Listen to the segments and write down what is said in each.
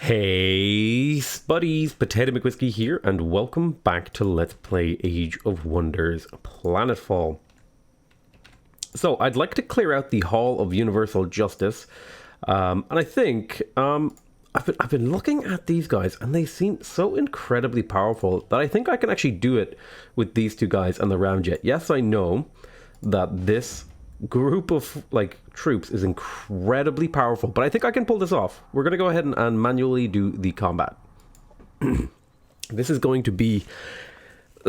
Hey, Spuddies PotatoMcWhiskey here, and welcome back to Let's Play Age of Wonders Planetfall. So, I'd like to clear out the Hall of Universal Justice, and I think, I've been looking at these guys, and they seem so incredibly powerful that I think I can actually do it with these two guys and the ramjet. Yes, I know that this group of troops is incredibly powerful, but I think I can pull this off. We're gonna go ahead and manually do the combat. This is going to be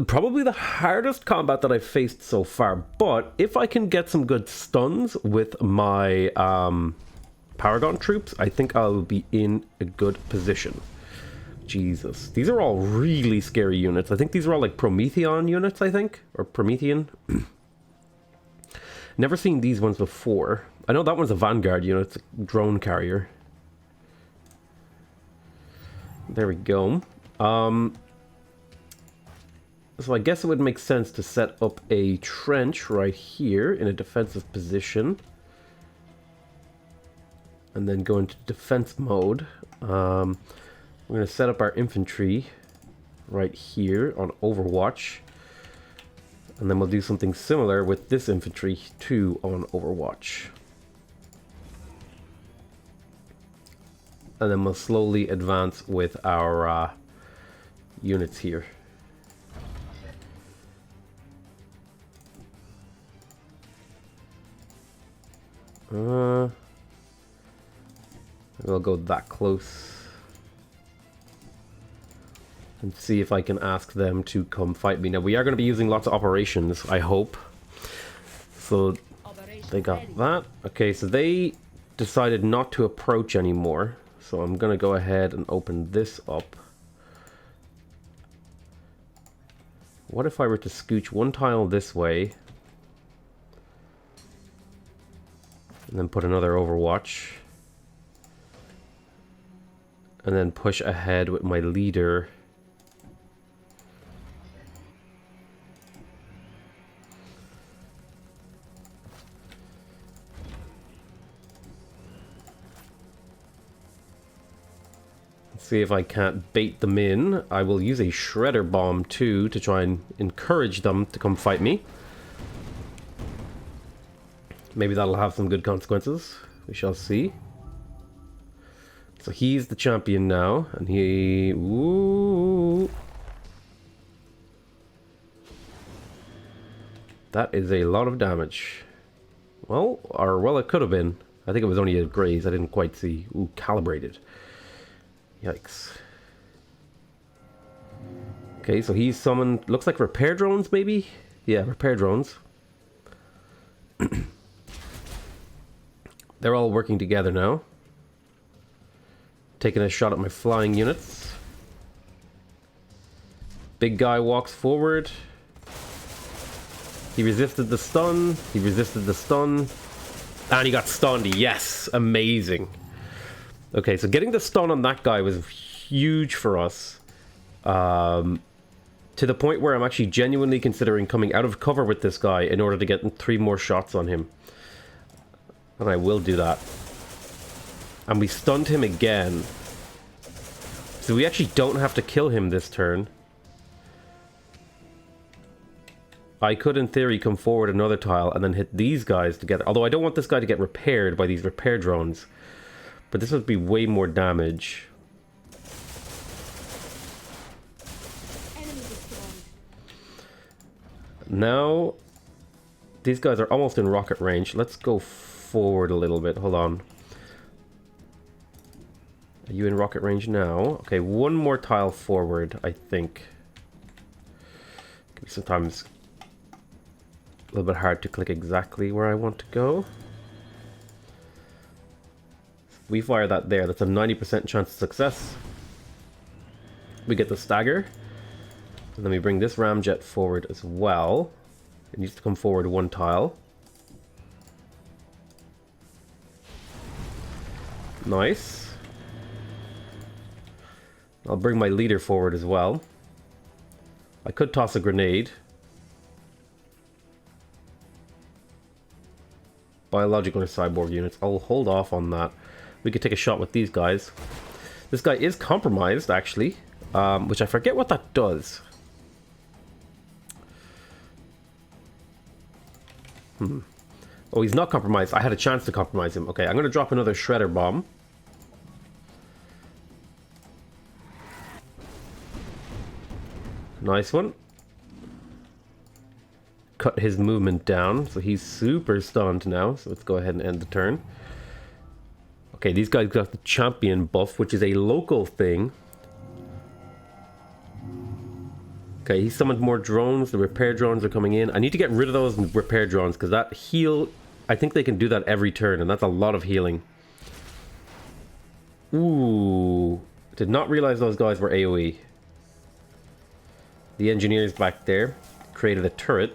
probably the hardest combat that I've faced so far, but if I can get some good stuns with my Paragon troops, I think I'll be in a good position. Jesus, these are all really scary units. I think these are all like Promethean units, I think, or Promethean. Never seen these ones before. I know that one's a Vanguard unit. It's a drone carrier. There we go. So I guess it would make sense to set up a trench right here in a defensive position. And then go into defense mode. We're going to set up our infantry right here on Overwatch. And then we'll do something similar with this infantry too on Overwatch. And then we'll slowly advance with our units here. We'll go that close. And see if I can ask them to come fight me. Now, we are going to be using lots of operations, I hope. So, they got that. Okay, so they decided not to approach anymore. So I'm going to go ahead and open this up. What if I were to scooch one tile this way? And then put another Overwatch. And then push ahead with my leader. See if I can't bait them in. I will use a shredder bomb too to try and encourage them to come fight me. Maybe that'll have some good consequences. We shall see. So he's the champion now, and he... Ooh. That is a lot of damage. Well, it could have been. I think it was only a graze. I didn't quite see. Ooh, calibrated. Yikes. Okay, so he's summoned, looks like repair drones maybe? Yeah, repair drones. They're all working together now. Taking a shot at my flying units. Big guy walks forward. He resisted the stun. He resisted the stun. And he got stunned. Yes, amazing. Okay, so getting the stun on that guy was huge for us. To the point where I'm actually genuinely considering coming out of cover with this guy in order to get 3 more shots on him. And I will do that. And we stunned him again. So we actually don't have to kill him this turn. I could, in theory, come forward another tile and then hit these guys together. Although I don't want this guy to get repaired by these repair drones. But this would be way more damage. Now, these guys are almost in rocket range. Let's go forward a little bit. Hold on. Are you in rocket range now? Okay, one more tile forward, I think. Sometimes a little bit hard to click exactly where I want to go. We fire that there. That's a 90% chance of success. We get the stagger. And then we bring this ramjet forward as well. It needs to come forward 1 tile. Nice. I'll bring my leader forward as well. I could toss a grenade. Biological or cyborg units. I'll hold off on that. We could take a shot with these guys. This guy is compromised, actually, which I forget what that does. Oh, he's not compromised. I had a chance to compromise him. Okay, I'm going to drop another shredder bomb. Nice one. Cut his movement down, so he's super stunned now. So let's go ahead and end the turn. Okay, these guys got the champion buff, which is a local thing. Okay, he summoned more drones. The repair drones are coming in. I need to get rid of those repair drones because that heal, I think they can do that every turn, and that's a lot of healing. Ooh, did not realize those guys were AoE. The engineers back there created a turret.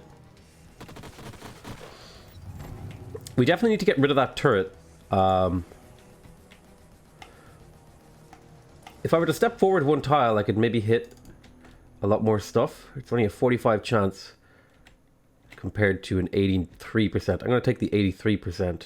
We definitely need to get rid of that turret. If I were to step forward one tile, I could maybe hit a lot more stuff. It's only a 45 chance compared to an 83%. I'm going to take the 83%.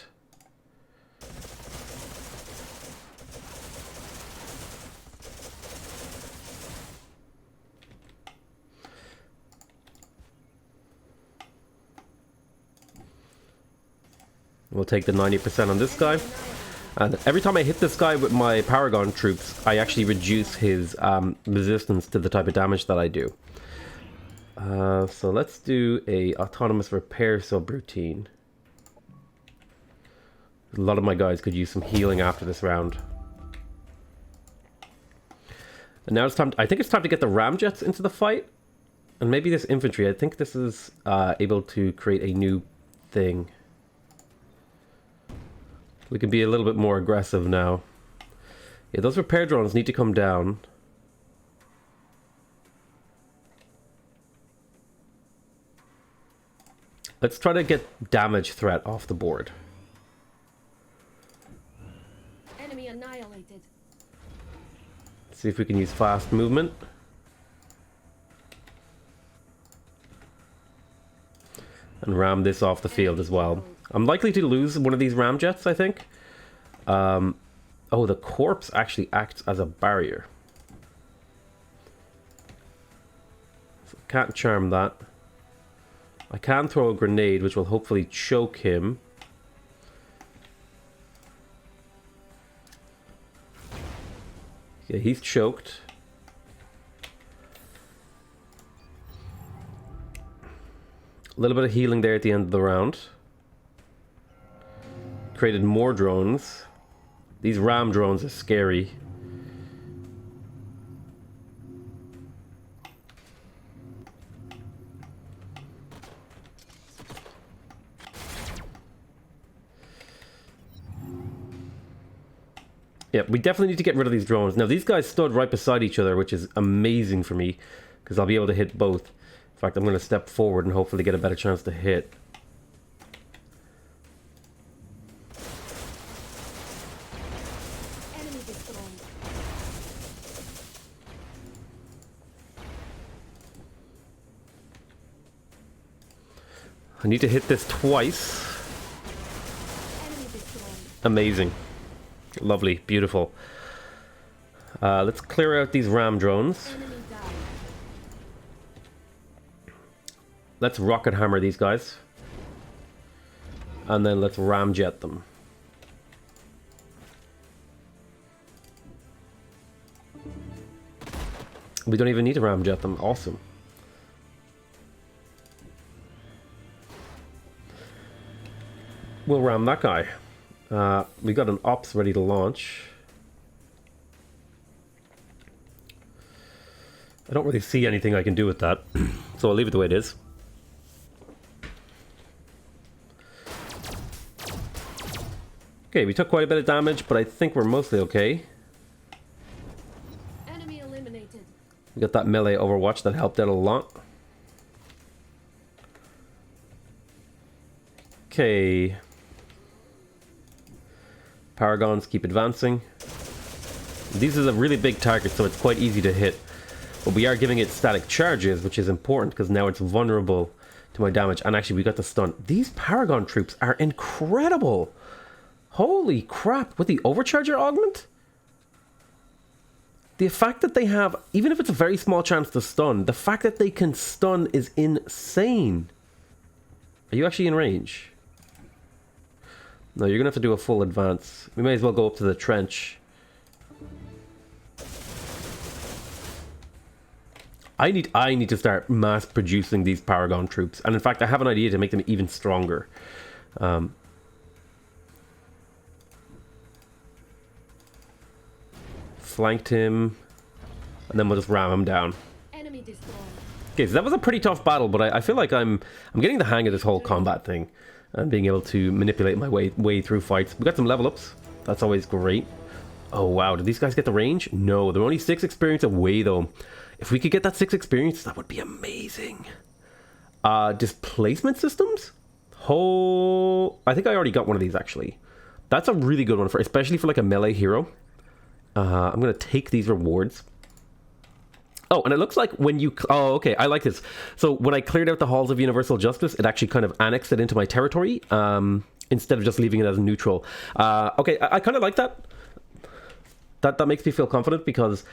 We'll take the 90% on this guy. And every time I hit this guy with my Paragon troops, I actually reduce his resistance to the type of damage that I do. So let's do a autonomous repair subroutine. A lot of my guys could use some healing after this round. And now it's time. I think it's time to get the ramjets into the fight, and maybe this infantry. I think this is able to create a new thing. We can be a little bit more aggressive now. Yeah, those repair drones need to come down. Let's try to get damage threat off the board. Enemy annihilated. See if we can use fast movement. And ram this off the field as well. I'm likely to lose one of these ramjets, I think. Oh, the corpse actually acts as a barrier. So can't charm that. I can throw a grenade, which will hopefully choke him. Yeah, he's choked. A little bit of healing there at the end of the round. Created more drones. These ram drones are scary. Yeah, we definitely need to get rid of these drones. Now, these guys stood right beside each other, which is amazing for me, because I'll be able to hit both. In fact, I'm going to step forward and hopefully get a better chance to hit. I need to hit this twice. Amazing. Lovely. Beautiful. Let's clear out these ram drones. Let's rocket hammer these guys. And then let's ramjet them. We don't even need to ramjet them. Awesome. We'll ram that guy. We got an ops ready to launch. I don't really see anything I can do with that, so I'll leave it the way it is. Okay, we took quite a bit of damage, but I think we're mostly okay. Enemy eliminated. We got that melee overwatch that helped out a lot. Okay. Paragons keep advancing. These are a really big target, so it's quite easy to hit. But we are giving it static charges, which is important because now it's vulnerable to my damage. And actually, we got the stun. These Paragon troops are incredible. Holy crap. With the overcharger augment? the fact that they have, even if it's a very small chance to stun, the fact that they can stun is insane. Are you actually in range? No, you're gonna have to do a full advance. We may as well go up to the trench. I need to start mass producing these Paragon troops, and in fact I have an idea to make them even stronger. Flanked him, and then we'll just ram him down. Enemy destroyed. Okay, so that was a pretty tough battle, but I feel like I'm getting the hang of this whole combat thing and being able to manipulate my way through fights. We got some level ups. That's always great. Oh wow, did these guys get the range? No, they're only 6 experience away though. If we could get that 6 experience, that would be amazing. Displacement systems? Oh, I think I already got one of these actually. That's a really good one, for especially for like a melee hero. I'm going to take these rewards. Oh, and it looks like when you... Oh, okay, I like this. So when I cleared out the Halls of Universal Justice, it actually kind of annexed it into my territory, instead of just leaving it as neutral. Okay, I kind of like that. That makes me feel confident, because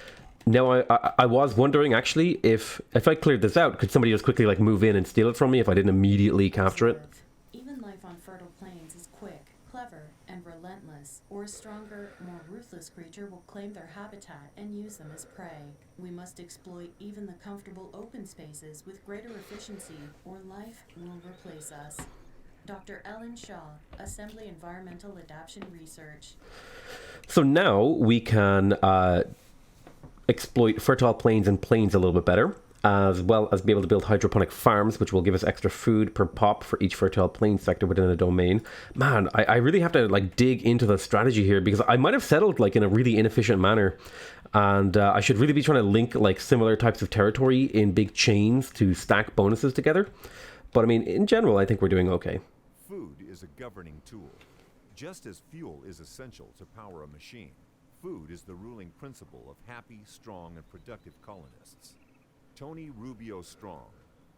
now I was wondering, actually, if I cleared this out, could somebody just quickly like move in and steal it from me if I didn't immediately capture it? Even life on fertile plains is quick, clever, and relentless, or a stronger, more ruthless creature will claim their habitat and use them as prey. We must exploit even the comfortable open spaces with greater efficiency, or life will replace us. Dr. Ellen Shaw, Assembly Environmental Adaptation Research. So now we can exploit fertile plains and plains a little bit better, as well as be able to build hydroponic farms, which will give us extra food per pop for each fertile plain sector within a domain. Man, I really have to like dig into the strategy here, because I might have settled like in a really inefficient manner, and I should really be trying to link like similar types of territory in big chains to stack bonuses together. But I mean, in general, I think we're doing okay. Food is a governing tool. Just as fuel is essential to power a machine, food is the ruling principle of happy, strong, and productive colonists. Tony Rubio Strong,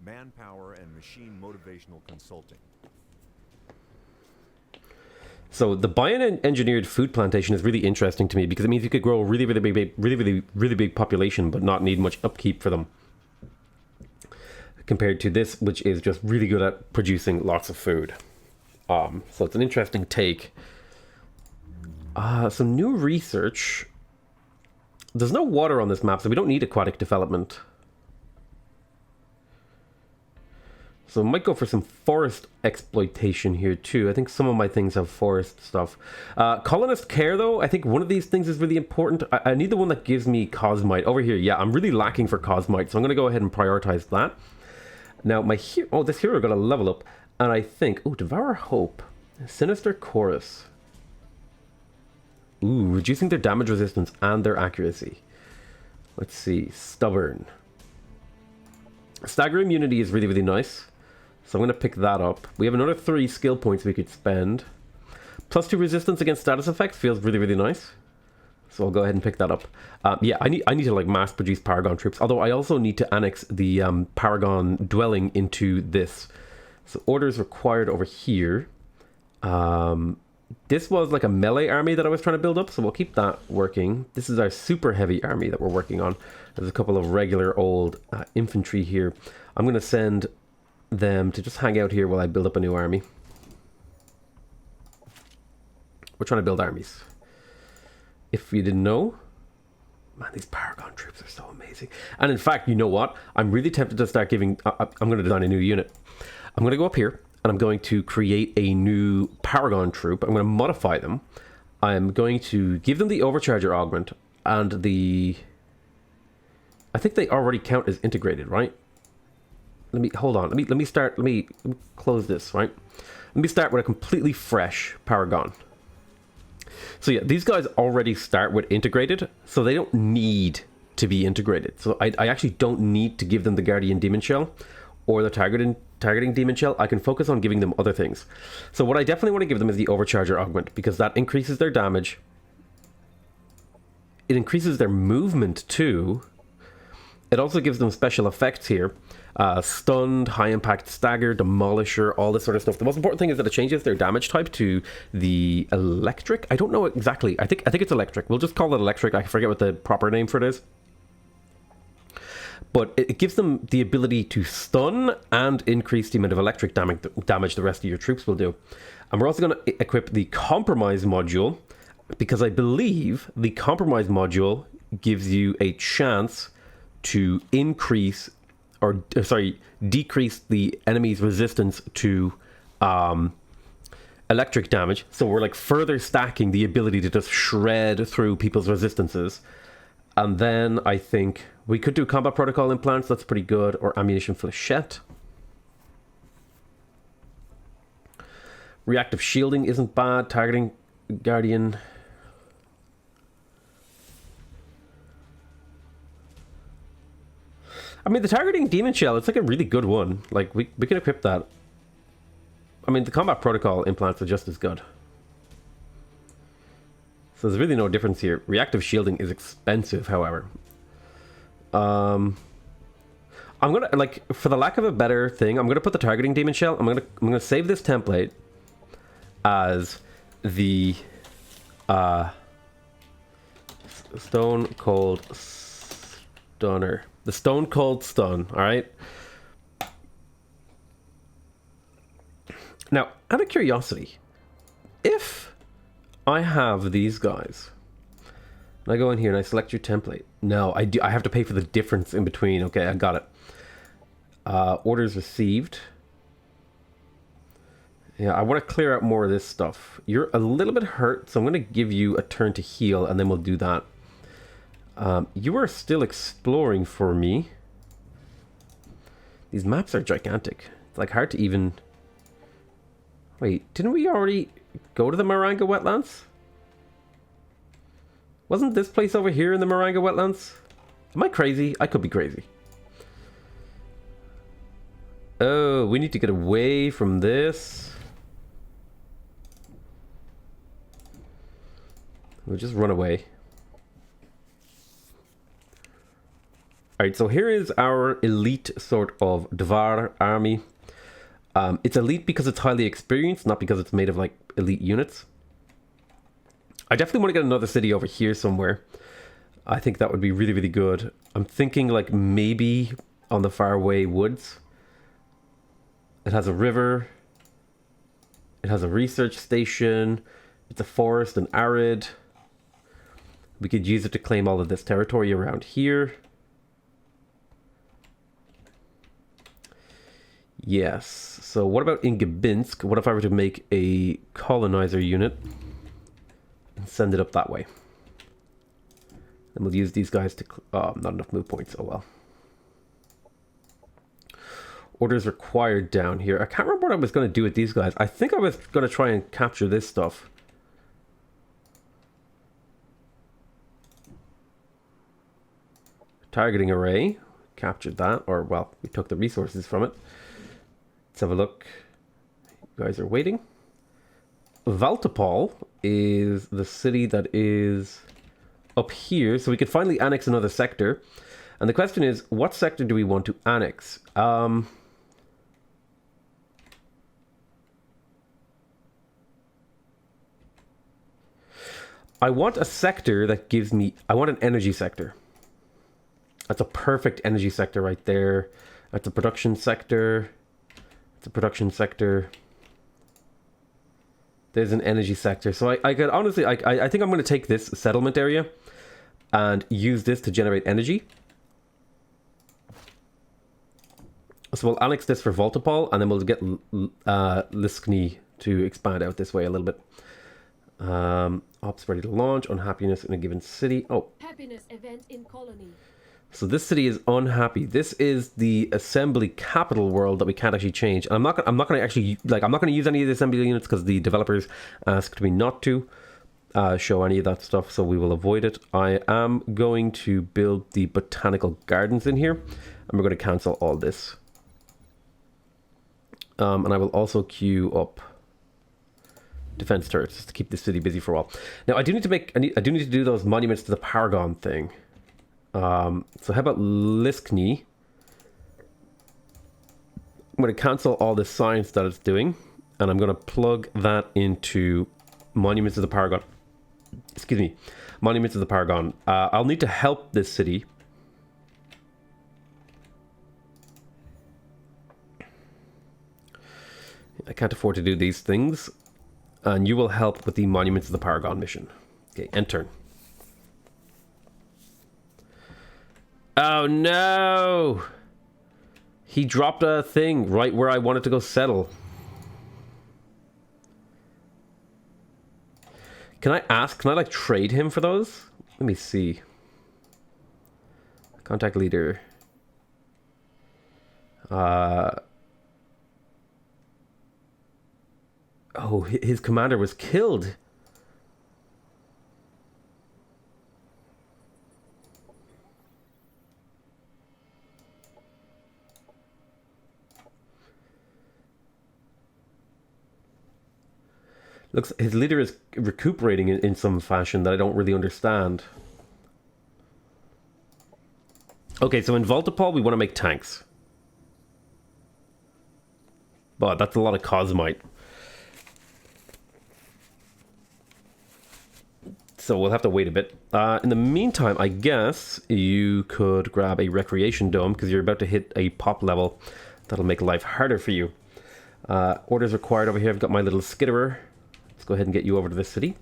Manpower and Machine Motivational Consulting. So the bioengineered food plantation is really interesting to me, because it means you could grow a really big population but not need much upkeep for them, compared to this, which is just really good at producing lots of food. So it's an interesting take. Some new research. There's no water on this map, so we don't need aquatic development. So I might go for some forest exploitation here too. I think some of my things have forest stuff. Colonist care though, I think one of these things is really important. I need the one that gives me Cosmite. Over here, yeah, I'm really lacking for Cosmite, so I'm going to go ahead and prioritize that. Now, this hero got a level up, and I think... Oh, Devour Hope. Sinister Chorus. Ooh, reducing their damage resistance and their accuracy. Let's see. Stubborn. Stagger immunity is really, really nice. So I'm going to pick that up. We have another 3 skill points we could spend. +2 resistance against status effects feels really, really nice. So I'll go ahead and pick that up. Yeah, I need to like mass produce Paragon troops. Although I also need to annex the Paragon dwelling into this. So orders required over here. This was like a melee army that I was trying to build up, so we'll keep that working. This is our super heavy army that we're working on. There's a couple of regular old infantry here. I'm going to send them to just hang out here while I build up a new army. We're trying to build armies. If you didn't know, man, these Paragon troops are so amazing. And in fact, you know what? I'm really tempted to start giving... I'm going to design a new unit. I'm going to go up here, and I'm going to create a new Paragon troop. I'm going to modify them. I'm going to give them the Overcharger Augment and the... I think they already count as integrated, right? Hold on. Let me close this, right? Let me start with a completely fresh Paragon. So yeah, these guys already start with integrated, so they don't need to be integrated. So I actually don't need to give them the Guardian Demon Shell or the targeting Demon Shell. I can focus on giving them other things. So what I definitely want to give them is the Overcharger Augment, because that increases their damage. It increases their movement too. It also gives them special effects here. Stunned, high impact stagger, demolisher, all this sort of stuff. The most important thing is that it changes their damage type to the electric. I don't know exactly. I think it's electric. We'll just call it electric. I forget what the proper name for it is. But it gives them the ability to stun and increase the amount of electric damage the rest of your troops will do. And we're also going to equip the compromise module, because I believe the compromise module gives you a chance to increase decrease the enemy's resistance to electric damage. So we're like further stacking the ability to just shred through people's resistances. And then I think we could do combat protocol implants. That's pretty good. Or ammunition flechette. Reactive shielding isn't bad. Targeting guardian. I mean, the targeting demon shell, it's like a really good one. Like, we can equip that. I mean, the combat protocol implants are just as good. So there's really no difference here. Reactive shielding is expensive, however. I'm gonna, like, for the lack of a better thing, I'm gonna put the targeting demon shell. I'm gonna save this template as the Stone Cold Stunner. The Stone Cold Stun, alright? Now, out of curiosity, if I have these guys, and I go in here and I select your template. No, I have to pay for the difference in between. Okay, I got it. Orders received. Yeah, I want to clear out more of this stuff. You're a little bit hurt, so I'm going to give you a turn to heal, and then we'll do that. You are still exploring for me. These maps are gigantic. It's like hard to even... Wait, didn't we already go to the Maranga wetlands? Wasn't this place over here in the Maranga wetlands? Am I crazy? I could be crazy. Oh, we need to get away from this. We'll just run away. Alright, so here is our elite sort of Dvar army. It's elite because it's highly experienced, not because it's made of like elite units. I definitely want to get another city over here somewhere. I think that would be really, really good. I'm thinking like maybe on the faraway woods. It has a river. It has a research station. It's a forest and arid. We could use it to claim all of this territory around here. Yes. So what about in Gabinsk? What if I were to make a colonizer unit and send it up that way? And we'll use these guys to... Oh, not enough move points. Oh, well. Orders required down here. I can't remember what I was going to do with these guys. I think I was going to try and capture this stuff. Targeting array. Captured that. Or, well, we took the resources from it. Let's have a look. You guys are waiting. Valtopol is the city that is up here. So we could finally annex another sector. And the question is, what sector do we want to annex? I want a sector that gives me... I want an energy sector. That's a perfect energy sector right there. That's a production sector. It's a production sector. There's an energy sector. So I could honestly... I think I'm going to take this settlement area and use this to generate energy. So we'll annex this for Voltopol, and then we'll get Liskny to expand out this way a little bit. Ops ready to launch. Unhappiness in a given city. Oh. Happiness event in colony. So this city is unhappy. This is the assembly capital world that we can't actually change. And I'm not going to actually, like, I'm not going to use any of the assembly units because the developers asked me not to show any of that stuff, so we will avoid it. I am going to build the botanical gardens in here, and we're going to cancel all this. And I will also queue up defense turrets just to keep the city busy for a while. Now I do need to do those monuments to the Paragon thing. So how about Liskny? I'm going to cancel all the science that it's doing, and I'm going to plug that into Monuments of the Paragon. Excuse me, Monuments of the Paragon. I'll need to help this city. I can't afford to do these things. And you will help with the Monuments of the Paragon mission. Okay, end turn. Oh no! He dropped a thing right where I wanted to go settle. Can I like trade him for those? Let me see. Contact leader. Oh, his commander was killed. Looks his leader is recuperating in some fashion that I don't really understand. Okay, so in Voltapol we want to make tanks. But that's a lot of Cosmite. So we'll have to wait a bit. In the meantime, I guess you could grab a recreation dome because you're about to hit a pop level. That'll make life harder for you. Orders required over here. I've got my little skitterer. Let's go ahead and get you over to this city.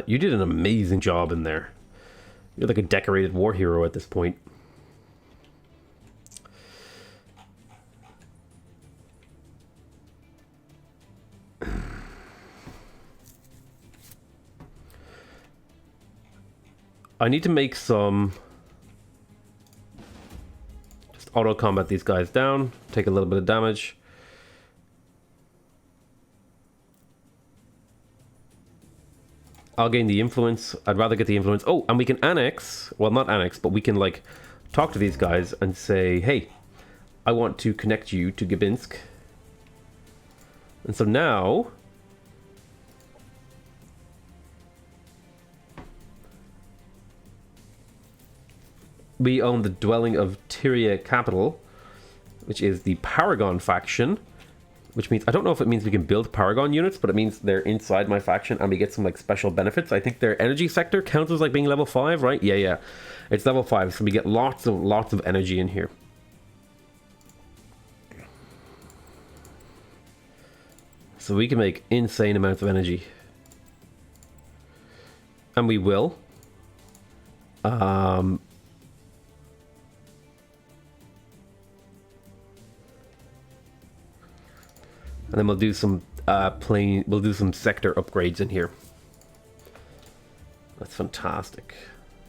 You did an amazing job in there. You're like a decorated war hero at this point. I need to make some... Just auto combat these guys down. Take a little bit of damage. I'll gain the influence. I'd rather get the influence. Oh, and we can annex. Well, not annex, but we can like talk to these guys and say, hey, I want to connect you to Gabinsk. And so now... we own the dwelling of Tyria Capital, which is the Paragon faction, which means, I don't know if it means we can build Paragon units, but it means they're inside my faction and we get some like special benefits. I think their energy sector counts as like being level 5, right? Yeah. It's level 5, so we get lots of energy in here. So we can make insane amounts of energy. And we will. And then we'll do some we'll do some sector upgrades in here. That's fantastic.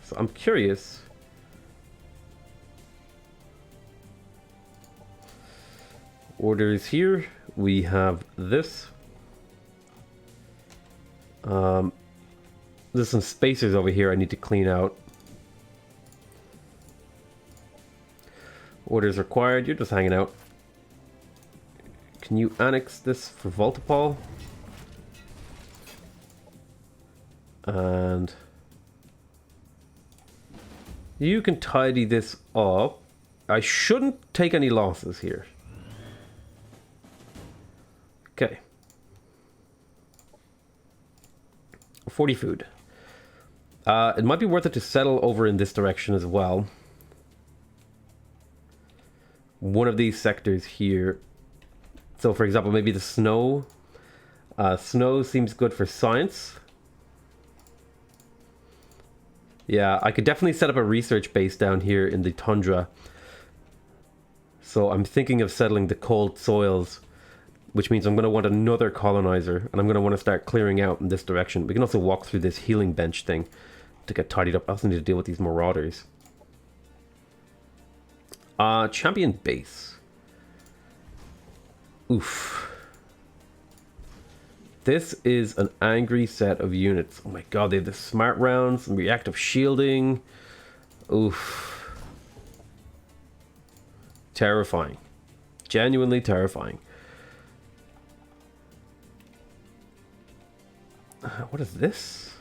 So I'm curious. Orders here. We have this. There's some spacers over here I need to clean out. Orders required. You're just hanging out. Can you annex this for Voltapol? And you can tidy this up. I shouldn't take any losses here. Okay. 40 food. It might be worth it to settle over in this direction as well. One of these sectors here. So, for example, maybe the snow. Snow seems good for science. Yeah, I could definitely set up a research base down here in the tundra. So I'm thinking of settling the cold soils, which means I'm going to want another colonizer, and I'm going to want to start clearing out in this direction. We can also walk through this healing bench thing to get tidied up. I also need to deal with these marauders. Champion base. Oof. This is an angry set of units. Oh my god, they have the smart rounds and reactive shielding. Oof. Terrifying. Genuinely terrifying. What is this?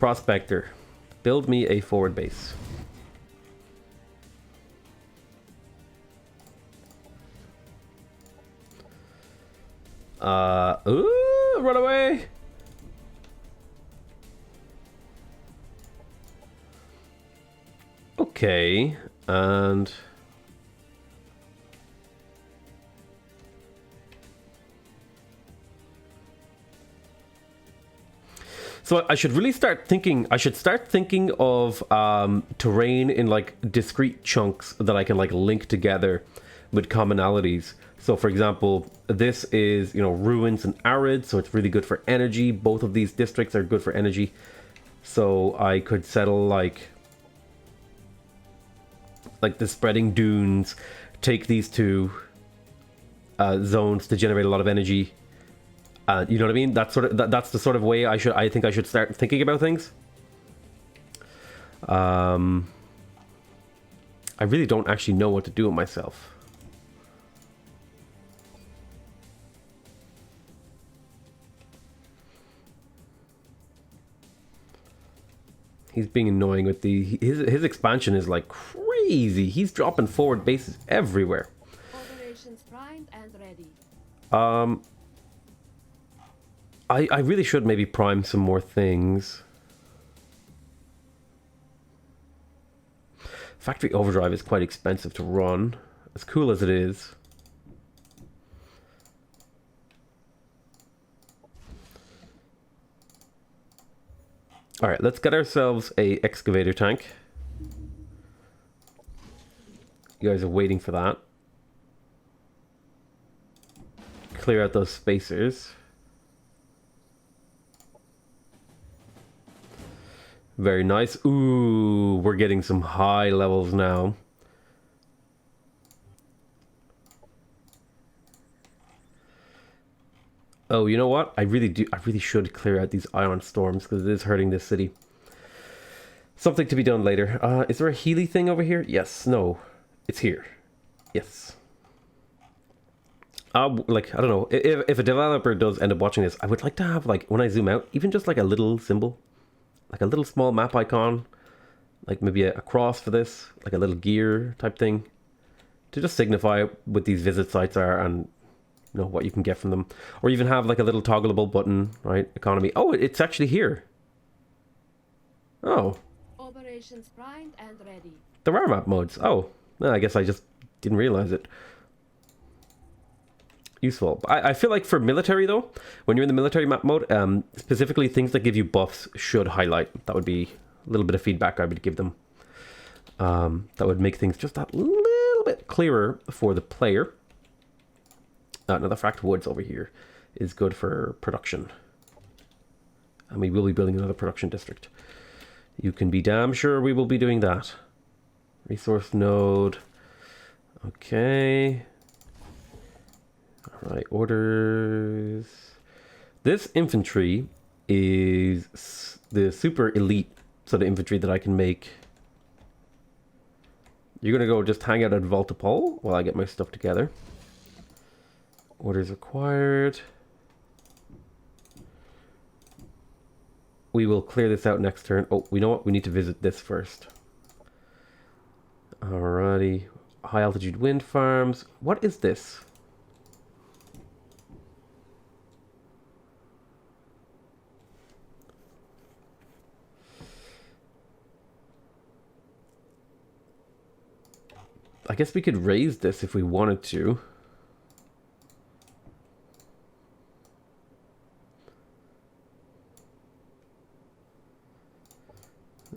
Prospector, build me a forward base. Ooh, run away! Okay, and... So I should really start thinking, I should start thinking of terrain in like discrete chunks that I can like link together with commonalities. So for example, this is, you know, ruins and arid, so it's really good for energy. Both of these districts are good for energy. So I could settle like the spreading dunes, take these two zones to generate a lot of energy. You know what I mean? That's that's the sort of way I think I should start thinking about things. I really don't actually know what to do with myself. He's being annoying with his expansion is like crazy. He's dropping forward bases everywhere. Operations primed and ready. I really should maybe prime some more things. Factory Overdrive is quite expensive to run, as cool as it is. Alright, let's get ourselves a excavator tank. You guys are waiting for that. Clear out those spacers. Very nice. Ooh, we're getting some high levels now. Oh, you know what? I really should clear out these ion storms because it is hurting this city. Something to be done later. Is there a Healy thing over here? Yes. No. It's here. Yes. Like, I don't know. If a developer does end up watching this, I would like to have, like, when I zoom out, even just like a little symbol. Like a little small map icon, like maybe a cross for this, like a little gear type thing, to just signify what these visit sites are and, you know, what you can get from them. Or even have like a little toggleable button, right? Economy. Oh, it's actually here. Oh. Operations primed and ready. There are map modes. Oh, well, I guess I just didn't realize it. Useful. I feel like for military though, when you're in the military map mode, specifically things that give you buffs should highlight. That would be a little bit of feedback I would give them. That would make things just that little bit clearer for the player. Another Fracked Woods over here is good for production. And we will be building another production district. You can be damn sure we will be doing that. Resource node. Okay. Alright, orders. This infantry is the super elite sort of infantry that I can make. You're going to go just hang out at Voltapol while I get my stuff together. Orders acquired. We will clear this out next turn. Oh, you know what? We need to visit this first. Alrighty. High altitude wind farms. What is this? I guess we could raise this if we wanted to.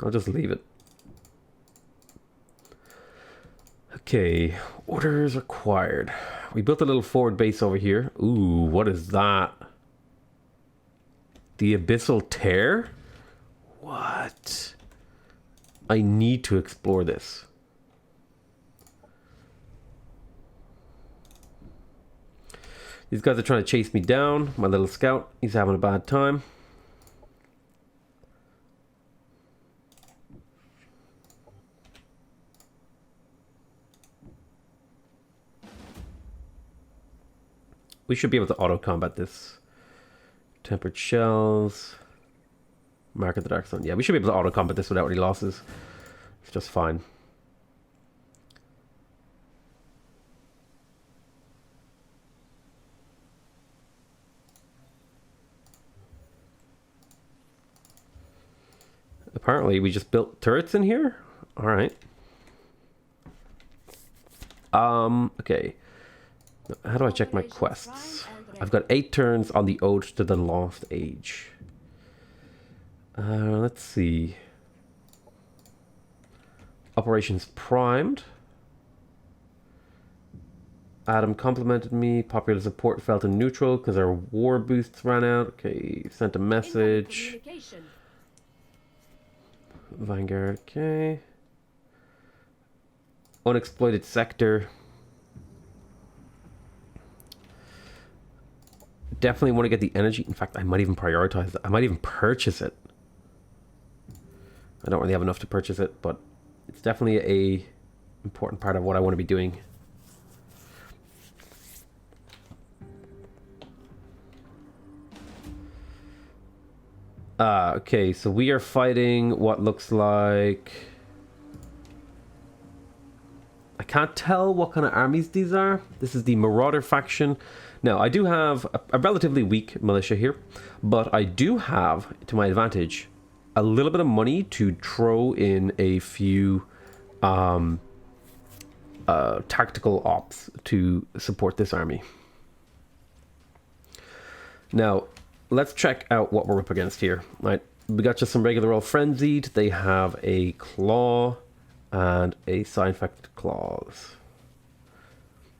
I'll just leave it. Okay, orders acquired. We built a little forward base over here. Ooh, what is that? The Abyssal Tear? What? I need to explore this. These guys are trying to chase me down. My little scout, he's having a bad time. We should be able to auto-combat this. Tempered shells. Mark of the Dark Sun. Yeah, we should be able to auto-combat this without any losses. It's just fine. Apparently, we just built turrets in here. All right. Okay. How do I check my quests? I've got 8 turns on the Ode to the Lost Age. Let's see. Operations primed. Adam complimented me. Popular support felt in neutral because our war boosts ran out. Okay, sent a message. Vanguard, okay. Unexploited sector. Definitely want to get the energy. In fact, I might even prioritize it. I might even purchase it. I don't really have enough to purchase it, but it's definitely a important part of what I want to be doing. Okay, so we are fighting what looks like... I can't tell what kind of armies these are. This is the Marauder faction. Now, I do have a relatively weak militia here, but I do have, to my advantage, a little bit of money to throw in a few tactical ops to support this army. Now, let's check out what we're up against here. Right, we got just some regular old frenzied. They have a claw and a side-infected claws.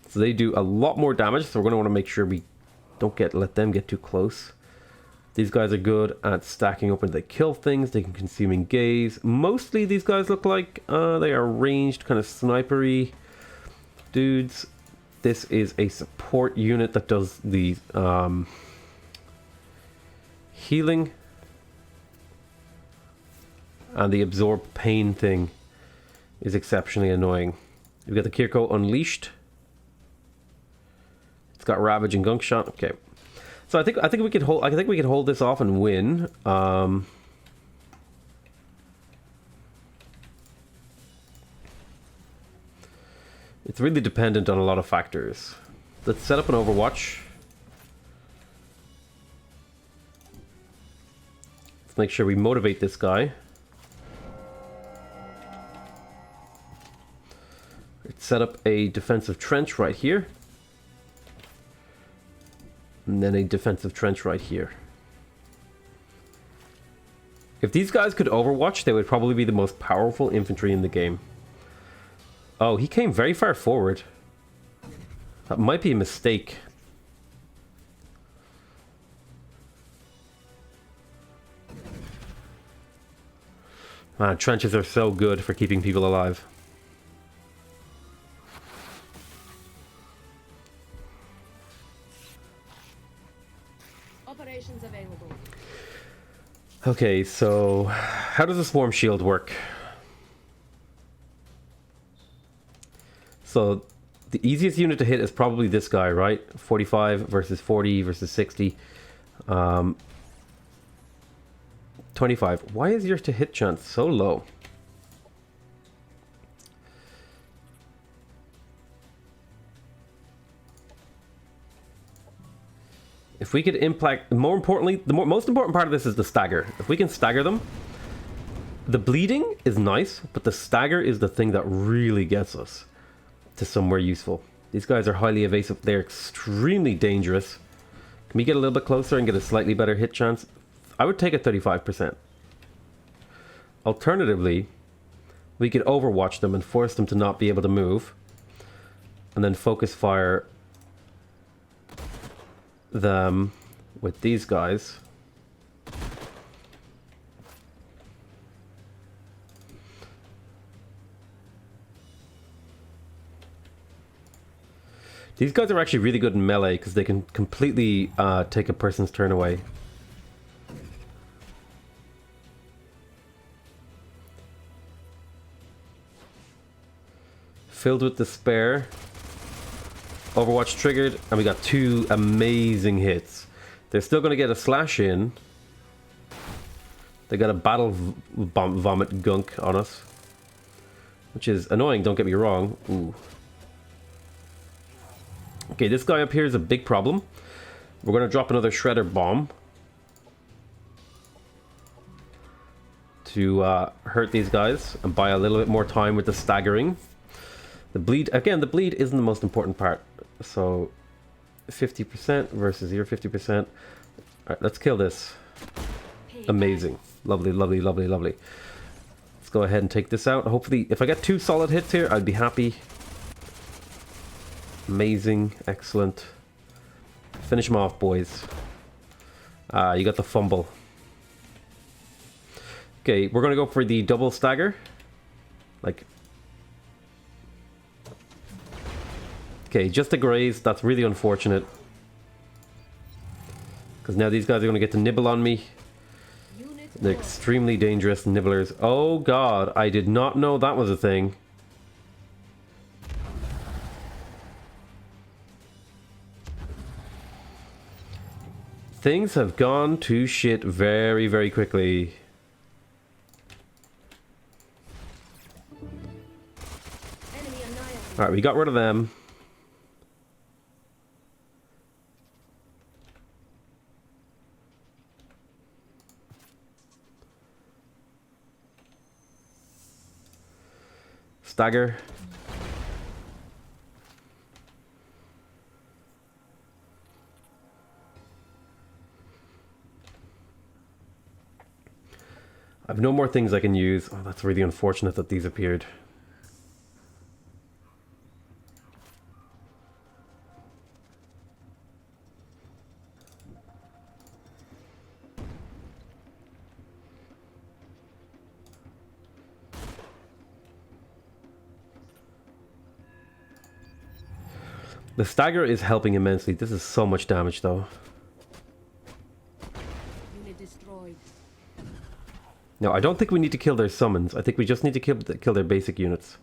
So they do a lot more damage, so we're going to want to make sure we don't let them get too close. These guys are good at stacking up when they kill things. They can consume and gaze. Mostly these guys look like they are ranged, kind of snipery dudes. This is a support unit that does the healing. And the absorb pain thing is exceptionally annoying. We've got the Kirko Unleashed. It's got Ravage and Gunk Shot. Okay, so I think we could hold. I think we could hold this off and win. It's really dependent on a lot of factors. Let's set up an Overwatch. Let's make sure we motivate this guy. Let's set up a defensive trench right here. And then a defensive trench right here. If these guys could Overwatch, they would probably be the most powerful infantry in the game. Oh, he came very far forward. That might be a mistake. Man, trenches are so good for keeping people alive. Operations available. Okay, so how does the swarm shield work? So the easiest unit to hit is probably this guy, right? 45 versus 40 versus 60. 25. Why is your to hit chance so low? If we could impact, more importantly, most important part of this is the stagger. If we can stagger them, the bleeding is nice, but the stagger is the thing that really gets us to somewhere useful. These guys are highly evasive. They're extremely dangerous. Can we get a little bit closer and get a slightly better hit chance? I would take a 35%. Alternatively, we could overwatch them and force them to not be able to move. And then focus fire them with these guys. These guys are actually really good in melee because they can completely take a person's turn away. Filled with despair. Overwatch triggered, and we got 2 amazing hits. They're still going to get a slash in. They got a battle vomit gunk on us. Which is annoying, don't get me wrong. Ooh. Okay, this guy up here is a big problem. We're going to drop another shredder bomb. To hurt these guys and buy a little bit more time with the staggering. The bleed, again, the bleed isn't the most important part. So 50% versus your 50%. Alright, let's kill this. Amazing. Lovely, lovely, lovely, lovely. Let's go ahead and take this out. Hopefully, if I get 2 solid hits here, I'd be happy. Amazing. Excellent. Finish them off, boys. You got the fumble. Okay, we're going to go for the double stagger. Like... Okay, just a graze. That's really unfortunate. Because now these guys are going to get to nibble on me. They're extremely dangerous nibblers. Oh god, I did not know that was a thing. Things have gone to shit very, very quickly. Alright, we got rid of them. Stagger. I have no more things I can use. Oh, that's really unfortunate that these appeared. The stagger is helping immensely. This is so much damage, though. Unit destroyed. No, I don't think we need to kill their summons. I think we just need to kill their basic units.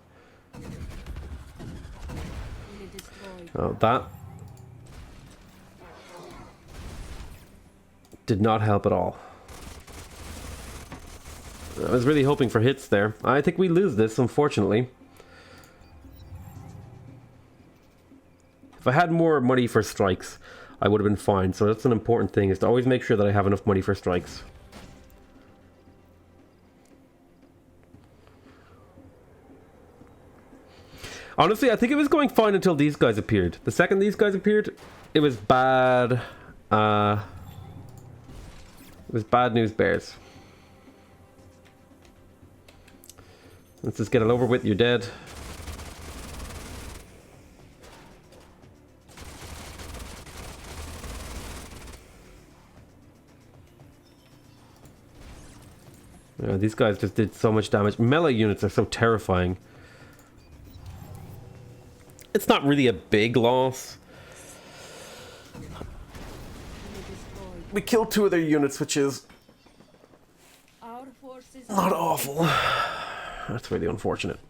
Unit destroyed. Oh, that did not help at all. I was really hoping for hits there. I think we lose this, unfortunately. If I had more money for strikes, I would have been fine. So that's an important thing, is to always make sure that I have enough money for strikes. Honestly, I think it was going fine until these guys appeared. The second these guys appeared, it was bad. It was bad news bears. Let's just get it over with. You're dead. Yeah, these guys just did so much damage. Melee units are so terrifying. It's not really a big loss. We killed 2 of their units, which is Our forces not awful. That's really unfortunate.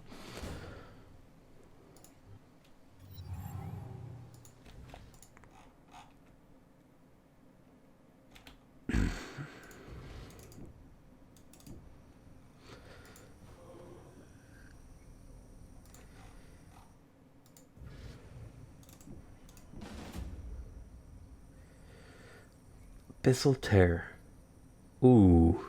Abyssal Tear. Ooh.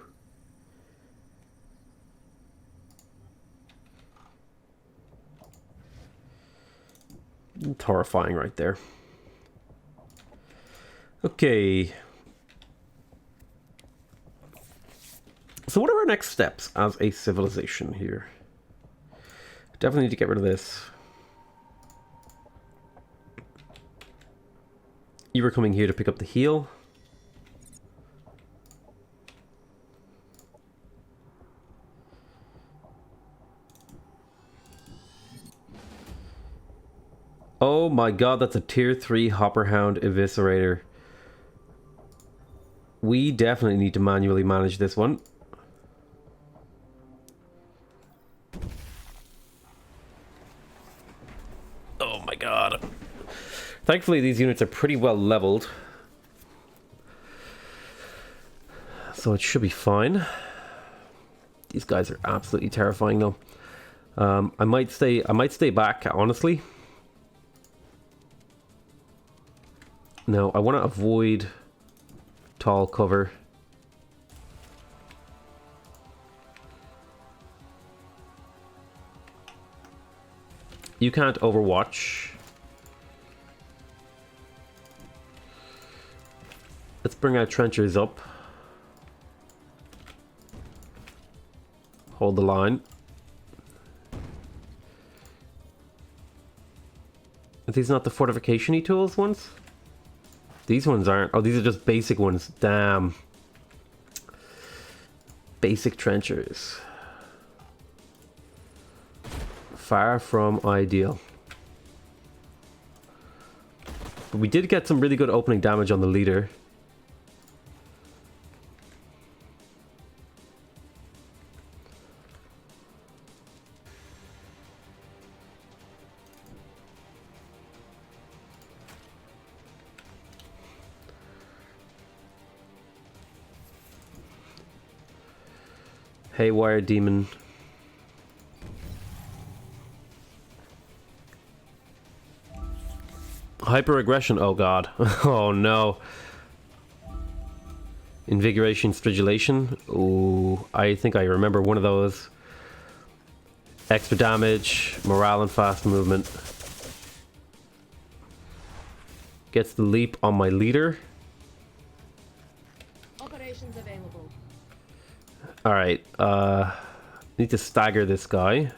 It's horrifying right there. Okay. So what are our next steps as a civilization here? Definitely need to get rid of this. You were coming here to pick up the heal. Oh my god, that's a tier 3 Hopperhound Eviscerator. We definitely need to manually manage this one. Oh my god. Thankfully these units are pretty well leveled. So it should be fine. These guys are absolutely terrifying though. I might stay back, honestly. No, I want to avoid tall cover. You can't overwatch. Let's bring our trenchers up. Hold the line. Are these not the fortification-y tools ones? These ones aren't. Oh, these are just basic ones. Damn. Basic trenchers. Far from ideal. But we did get some really good opening damage on the leader. Haywire demon. Hyper aggression. Oh god. Oh no. Invigoration, stridulation. Ooh, I think I remember one of those. Extra damage, morale and fast movement. Gets the leap on my leader. Operations available. Alright, need to stagger this guy.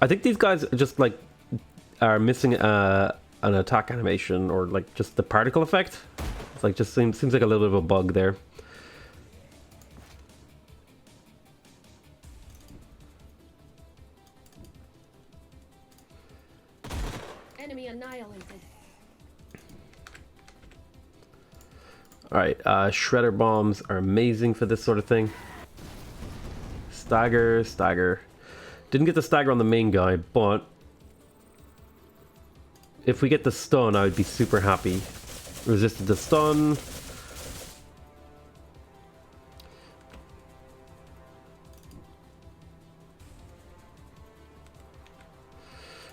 I think these guys just like are missing an attack animation, or like just the particle effect. It's like just seems like a little bit of a bug there. Enemy annihilated. Alright, shredder bombs are amazing for this sort of thing. Stagger, stagger. Didn't get the stagger on the main guy, but if we get the stun, I would be super happy. Resisted the stun.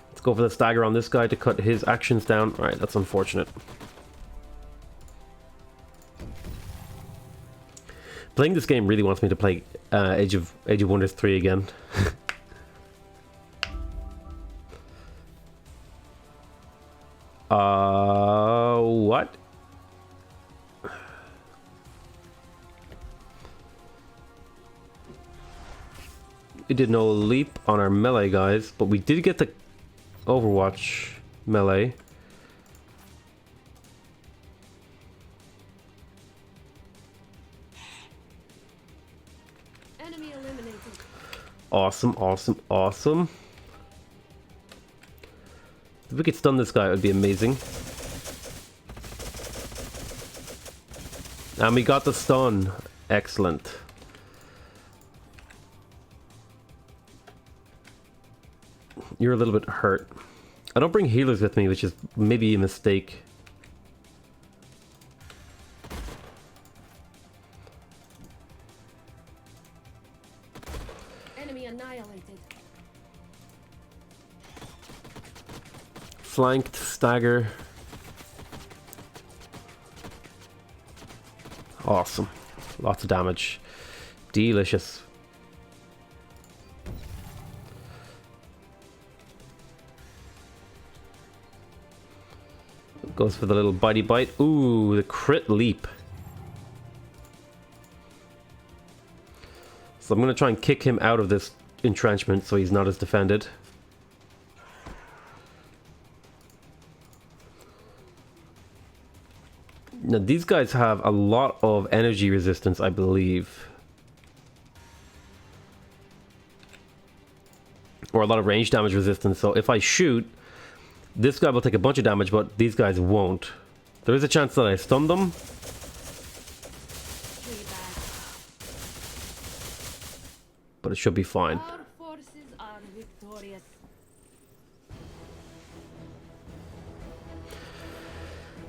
Let's go for the stagger on this guy to cut his actions down. Alright, that's unfortunate. Playing this game really wants me to play Age of Wonders 3 again. What? We did no leap on our melee guys, but we did get the Overwatch melee. Enemy eliminated. Awesome, awesome, awesome. If we could stun this guy, it would be amazing. And we got the stun. Excellent. You're a little bit hurt. I don't bring healers with me, which is maybe a mistake. Enemy annihilated. Flanked, stagger. Awesome. Lots of damage. Delicious. Goes for the little bitey bite. Ooh, the crit leap. So I'm going to try and kick him out of this entrenchment so he's not as defended. Now these guys have a lot of energy resistance, I believe. Or a lot of range damage resistance, so if I shoot, this guy will take a bunch of damage, but these guys won't. There is a chance that I stun them. this should be fine. Our forces are victorious.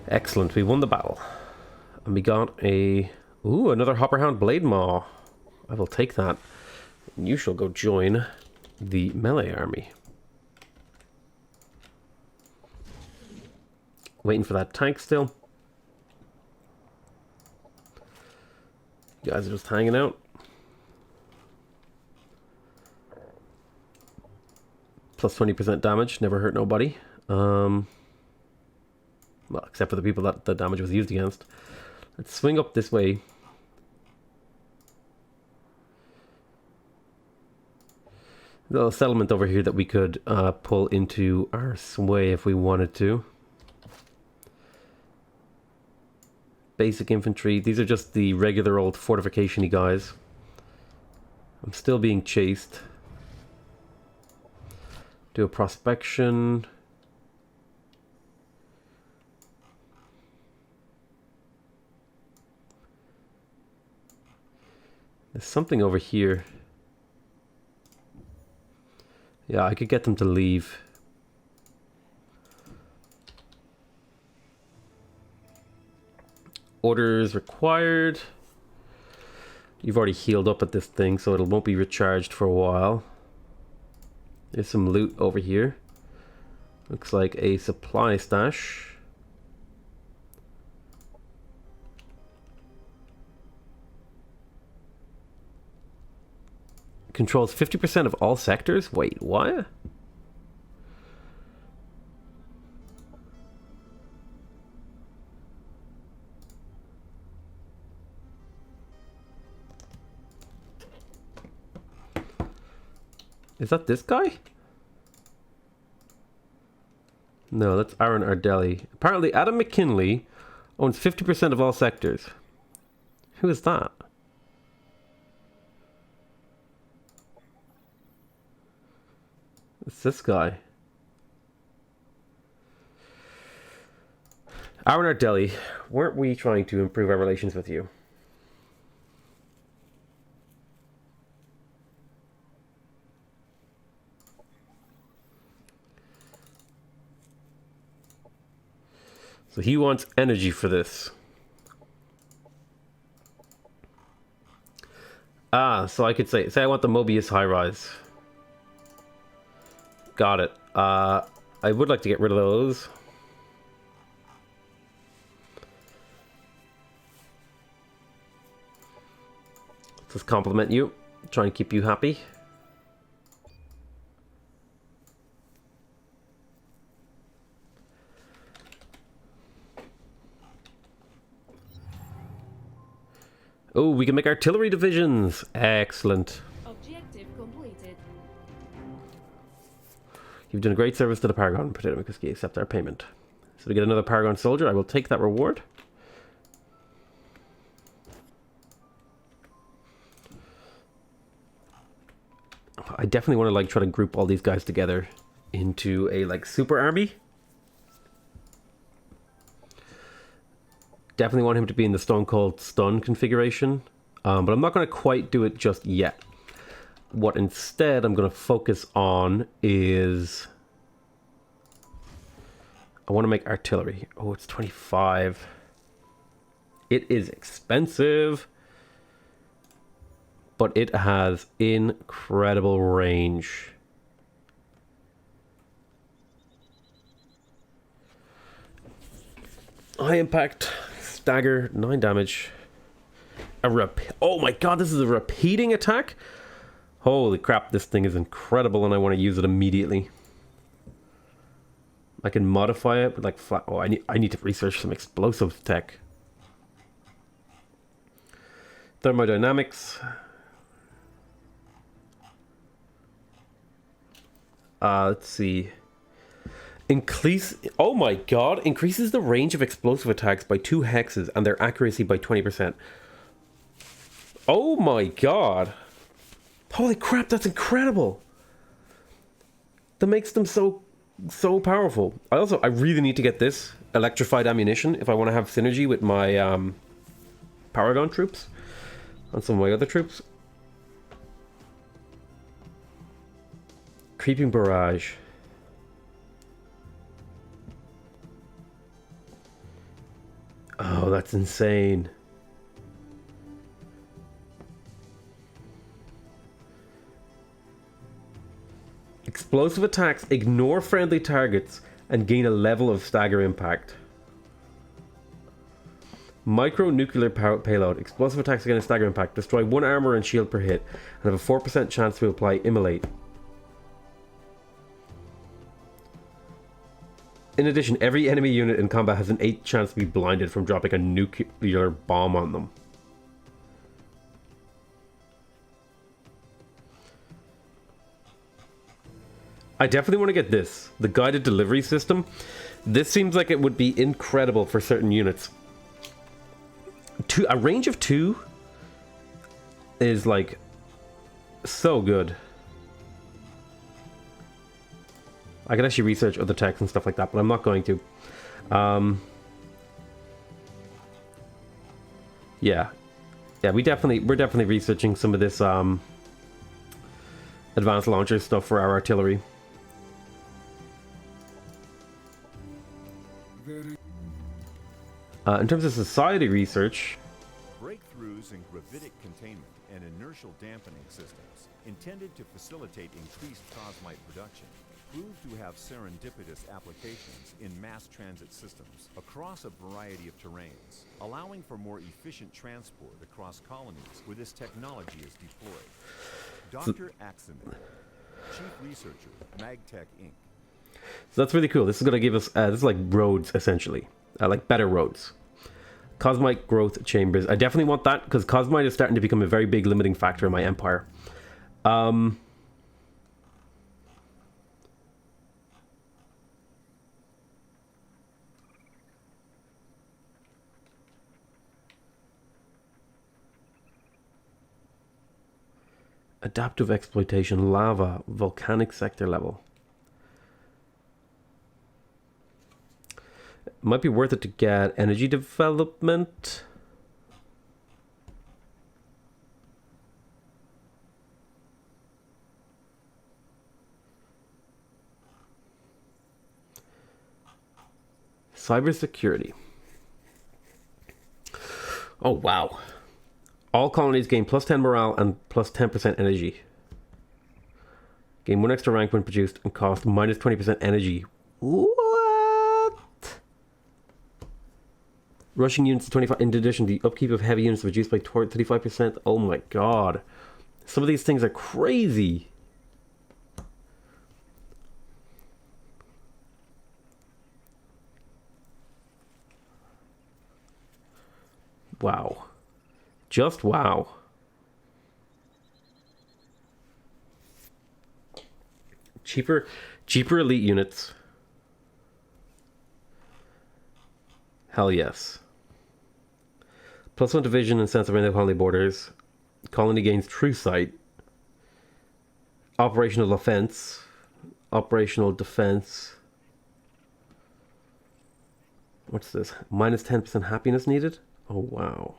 Excellent, we won the battle. And we got a... Ooh, another Hopperhound Blade Maw. I will take that. You shall go join the melee army. Waiting for that tank still. You guys are just hanging out. Plus 20% damage, never hurt nobody. Well, except for the people that the damage was used against. Let's swing up this way. Little settlement over here that we could pull into our sway if we wanted to. Basic infantry. These are just the regular old fortification-y guys. I'm still being chased. Do a prospection. There's something over here. Yeah, I could get them to leave. Orders required. You've already healed up at this thing, so it won't be recharged for a while. There's some loot over here. Looks like a supply stash. Controls 50% of all sectors? Wait, what? Is that this guy? No, that's Aaron Ardelli. Apparently Adam McKinley owns 50% of all sectors. Who is that? It's this guy. Aaron Ardelli, weren't we trying to improve our relations with you? So he wants energy for this. Ah, so I could say I want the Mobius high rise. Got it. I would like to get rid of those. Let's just compliment you. Try and keep you happy. Oh, we can make artillery divisions. Excellent. Objective completed. You've done a great service to the Paragon. PotatoMcWhiskey, accept our payment. So we get another Paragon soldier. I will take that reward. I definitely want to like try to group all these guys together into a like super army. Definitely want him to be in the Stone Cold Stun configuration, but I'm not going to quite do it just yet. What instead I'm going to focus on is I want to make artillery. Oh, it's 25. It is expensive, but it has incredible range. High impact, stagger, 9 damage. Oh my god, this is a repeating attack? Holy crap, this thing is incredible and I want to use it immediately. I can modify it with like flat... Oh, I need to research some explosive tech. Thermodynamics. Let's see. Oh my god, increases the range of explosive attacks by 2 hexes and their accuracy by 20%. Oh my god. Holy crap, that's incredible. That makes them so powerful. I really need to get this electrified ammunition if I want to have synergy with my Paragon troops and some of my other troops. Creeping barrage. Oh, that's insane. Explosive attacks ignore friendly targets and gain a level of stagger impact. Micro-nuclear payload. Explosive attacks against stagger impact. Destroy 1 armor and shield per hit. And have a 4% chance to apply Immolate. In addition, every enemy unit in combat has an 8 chance to be blinded from dropping a nuclear bomb on them. I definitely want to get this. The guided delivery system. This seems like it would be incredible for certain units. A range of 2 is like so good. I could actually research other techs and stuff like that, but I'm not going to. Yeah, we're definitely researching some of this advanced launcher stuff for our artillery. In terms of society research, breakthroughs in gravitic containment and inertial dampening systems intended to facilitate increased cosmite production proved to have serendipitous applications in mass transit systems across a variety of terrains, allowing for more efficient transport across colonies where this technology is deployed. Dr. Axeman, Chief Researcher, MagTech Inc. So that's really cool. This is going to give us, this is like roads, essentially. Like better roads. Cosmite growth chambers. I definitely want that, because Cosmite is starting to become a very big limiting factor in my empire. Adaptive exploitation, lava, volcanic sector level. Might be worth it to get energy development. Cybersecurity. Oh, wow. All colonies gain plus 10 morale and plus 10% energy. Gain 1 extra rank when produced and cost minus 20% energy. What? Rushing units to 25. In addition, the upkeep of heavy units reduced by 35%. Oh my god. Some of these things are crazy. Wow. Just wow. Cheaper elite units. Hell yes. +1 division and sense around the colony borders. Colony gains true sight. Operational offense. Operational defense. What's this? Minus 10% happiness needed? Oh wow.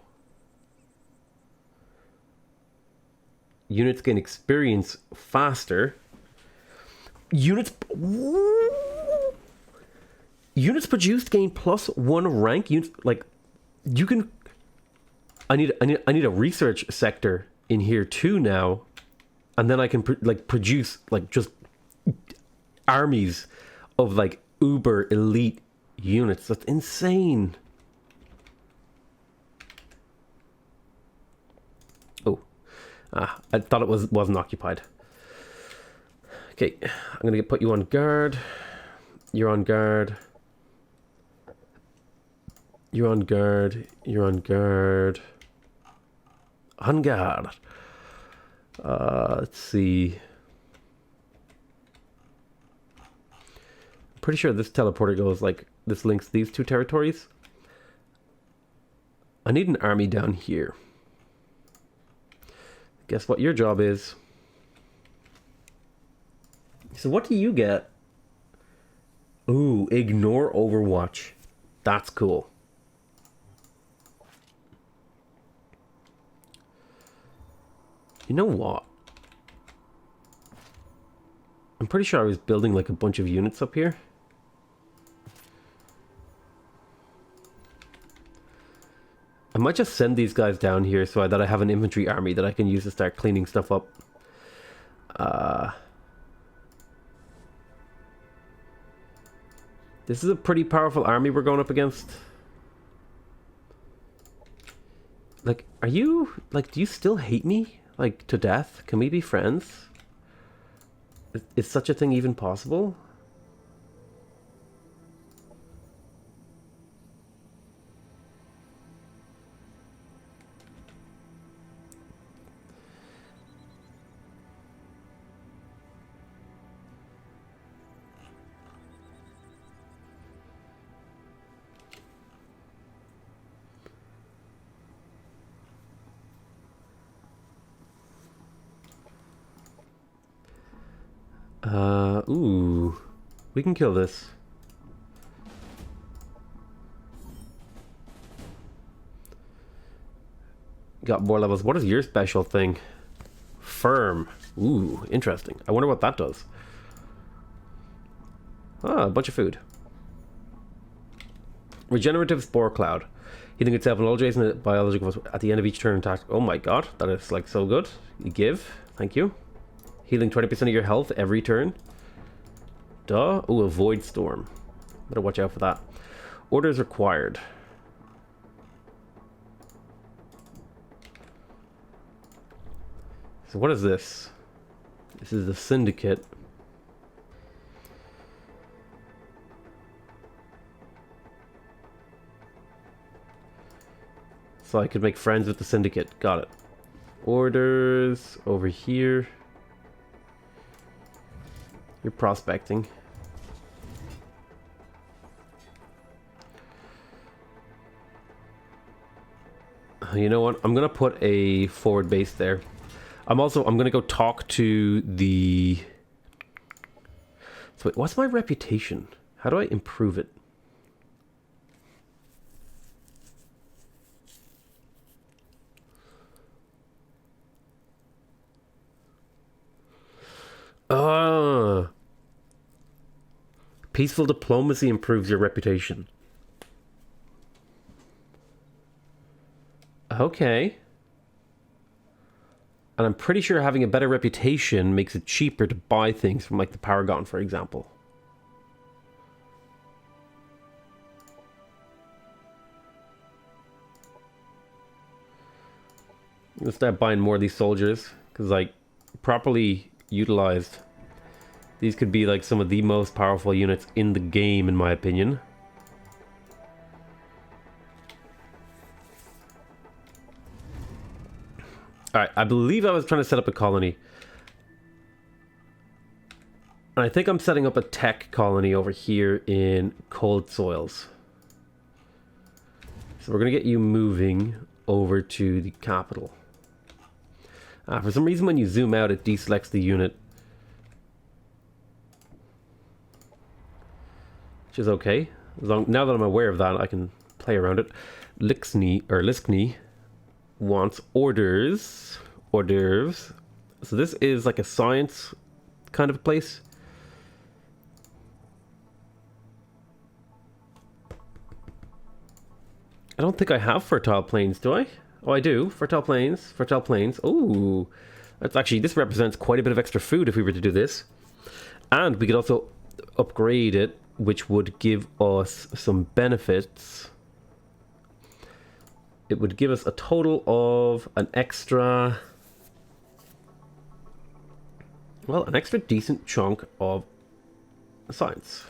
Units gain experience faster. Units produced gain +1 rank. Units, like, you can. I need a research sector in here too now, and then I can produce like just armies of like uber elite units. That's insane. I thought it wasn't occupied. Okay, I'm gonna put you on guard. You're on guard. You're on guard. You're on guard. On guard. Let's see. I'm pretty sure this teleporter goes like this, links these two territories. I need an army down here. Guess what your job is? So what do you get? Ooh, ignore Overwatch. That's cool. You know what? I'm pretty sure I was building like a bunch of units up here. I might just send these guys down here so that I have an infantry army that I can use to start cleaning stuff up. This is a pretty powerful army we're going up against. Like, are you... Like, do you still hate me? Like, to death? Can we be friends? Is such a thing even possible? Ooh. We can kill this. Got more levels. What is your special thing? Firm. Ooh, interesting. I wonder what that does. Ah, a bunch of food. Regenerative Spore Cloud. Healing itself and all adjacent biological at the end of each turn attack. Oh my god, that is like so good. You give. Thank you. Healing 20% of your health every turn. Duh. Ooh, a Void Storm. Better watch out for that. Orders required. So what is this? This is the Syndicate. So I could make friends with the Syndicate. Got it. Orders over here. You're prospecting. You know what? I'm gonna put a forward base there. I'm gonna go talk to the... So wait, what's my reputation? How do I improve it? Peaceful diplomacy improves your reputation. Okay. And I'm pretty sure having a better reputation makes it cheaper to buy things from like the Paragon, for example. I'm gonna start buying more of these soldiers, because like, properly utilized, these could be like some of the most powerful units in the game, in my opinion. Alright, I believe I was trying to set up a colony. And I think I'm setting up a tech colony over here in Cold Soils. So we're going to get you moving over to the capital. For some reason when you zoom out it deselects the unit. Which is okay. Now that I'm aware of that, I can play around it. Liskny wants orders. Hors d'oeuvres. So this is like a science kind of place. I don't think I have fertile plains, do I? Oh, I do. Fertile plains. Fertile plains. Ooh. That's actually, this represents quite a bit of extra food if we were to do this. And we could also upgrade it, which would give us some benefits. It would give us a total of an extra... Well, an extra decent chunk of science.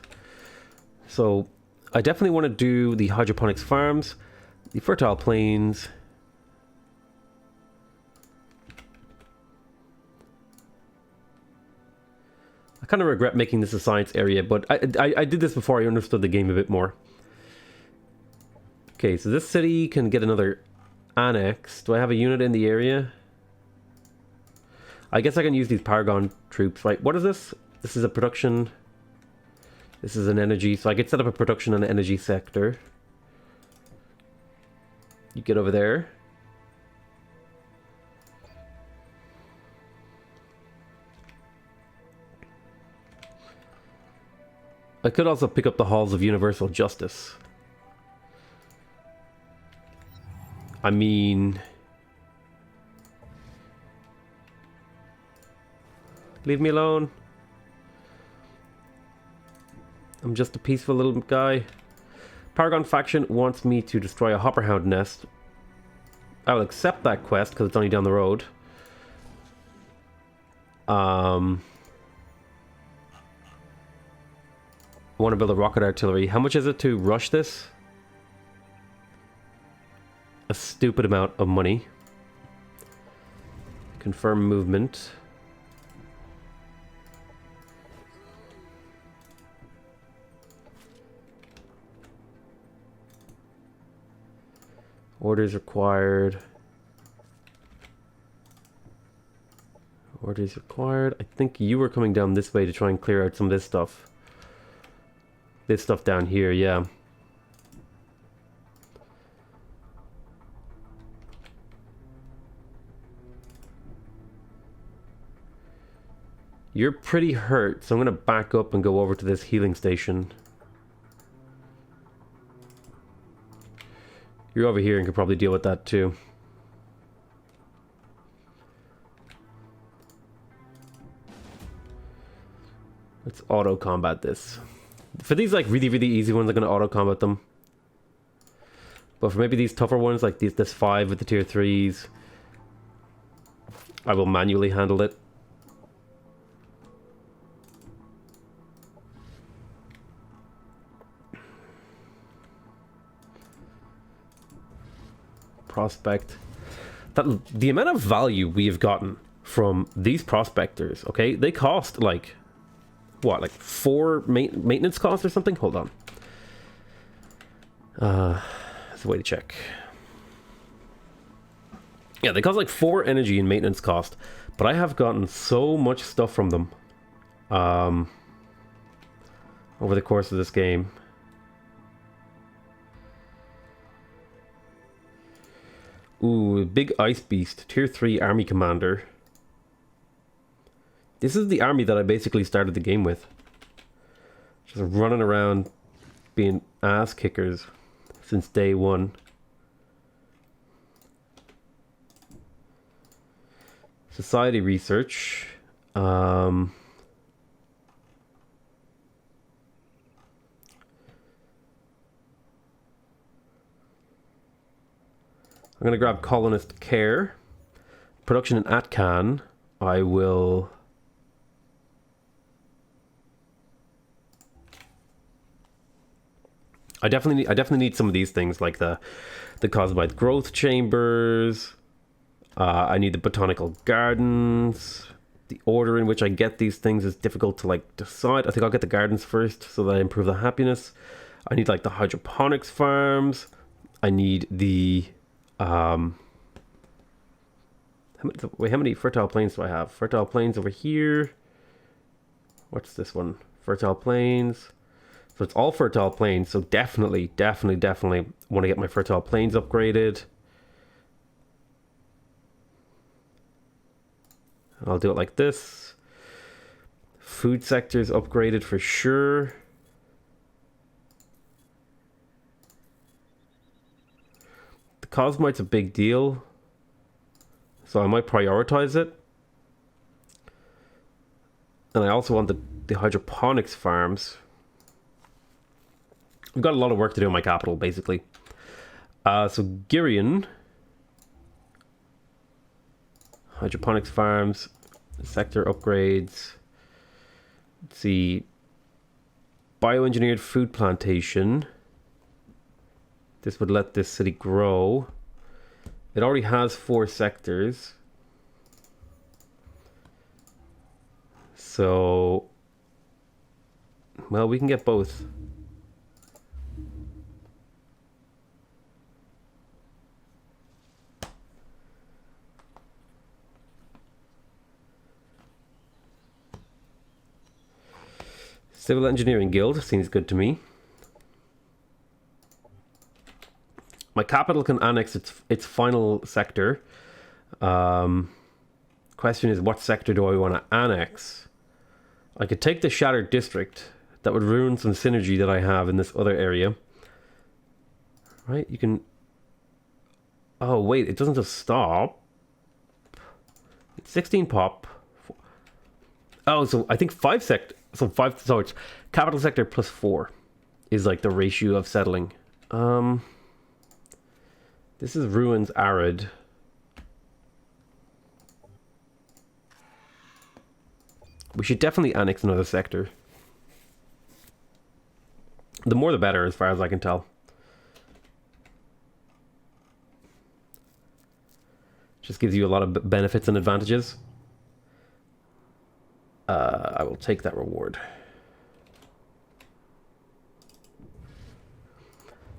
So, I definitely want to do the hydroponics farms, the fertile plains. I kind of regret making this a science area, but I did this before I understood the game a bit more. Okay, so this city can get another annex. Do I have a unit in the area? I guess I can use these Paragon troops, right? What is this? This is a production. This is an energy. So I could set up a production and an energy sector. You get over there. I could also pick up the halls of universal justice. I mean... Leave me alone. I'm just a peaceful little guy. Paragon faction wants me to destroy a hopperhound nest. I will accept that quest because it's only down the road. I want to build a rocket artillery. How much is it to rush this? A stupid amount of money. Confirm movement. Orders required. Orders required. I think you were coming down this way to try and clear out some of this stuff. This stuff down here, yeah. You're pretty hurt, so I'm going to back up and go over to this healing station. You're over here and could probably deal with that too. Let's auto combat this. For these like really easy ones, I'm gonna auto combat them. But for maybe these tougher ones, like this 5 with the tier 3s, I will manually handle it. Prospect. The amount of value we have gotten from these prospectors, okay? They cost like what, like 4 maintenance costs or something? Hold on. There's a way to check. Yeah, they cost like 4 energy and maintenance cost, but I have gotten so much stuff from them over the course of this game. Ooh, big ice beast, tier 3 army commander. This is the army that I basically started the game with. Just running around being ass kickers since day one. Society research. I'm going to grab colonist care. Production in Atcan. I will... I definitely need some of these things, like the Cosmite growth chambers. I need the botanical gardens. The order in which I get these things is difficult to like decide. I think I'll get the gardens first so that I improve the happiness. I need like the hydroponics farms. I need the how many fertile plains do I have? Fertile plains over here. What's this one? Fertile plains. So it's all fertile plains, so definitely want to get my fertile plains upgraded. I'll do it like this. Food sector's upgraded for sure. The Cosmite's a big deal, so I might prioritize it. And I also want the hydroponics farms. I've got a lot of work to do on my capital, basically. So Girion. Hydroponics farms. Sector upgrades. Let's see. Bioengineered food plantation. This would let this city grow. It already has 4 sectors. So... well, we can get both. Civil Engineering Guild seems good to me. My capital can annex its final sector. Question is, what sector do I want to annex? I could take the Shattered District. that would ruin some synergy that I have in this other area. Right, you can... Oh, wait, it doesn't just stop. It's 16 pop. Oh, so I think 5 sect... So 5... So it's capital sector plus 4 is like the ratio of settling. This is ruins arid. We should definitely annex another sector. The more the better, as far as I can tell. Just gives you a lot of benefits and advantages. I will take that reward.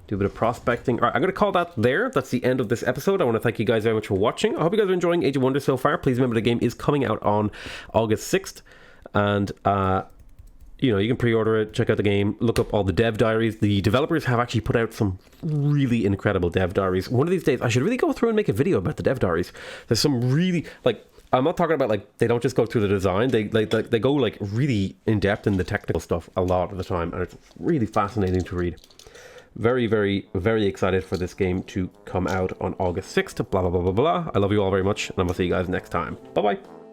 Do a bit of prospecting. All right, I'm going to call that there. That's the end of this episode. I want to thank you guys very much for watching. I hope you guys are enjoying Age of Wonders so far. Please remember the game is coming out on August 6th. And, you know, you can pre-order it, check out the game, look up all the dev diaries. The developers have actually put out some really incredible dev diaries. One of these days, I should really go through and make a video about the dev diaries. There's some really, like, I'm not talking about, like, they don't just go through the design. They go, like, really in-depth in the technical stuff a lot of the time. And it's really fascinating to read. Very, very, very excited for this game to come out on August 6th. Blah, blah, blah, blah, blah. I love you all very much, and I'm going to see you guys next time. Bye-bye.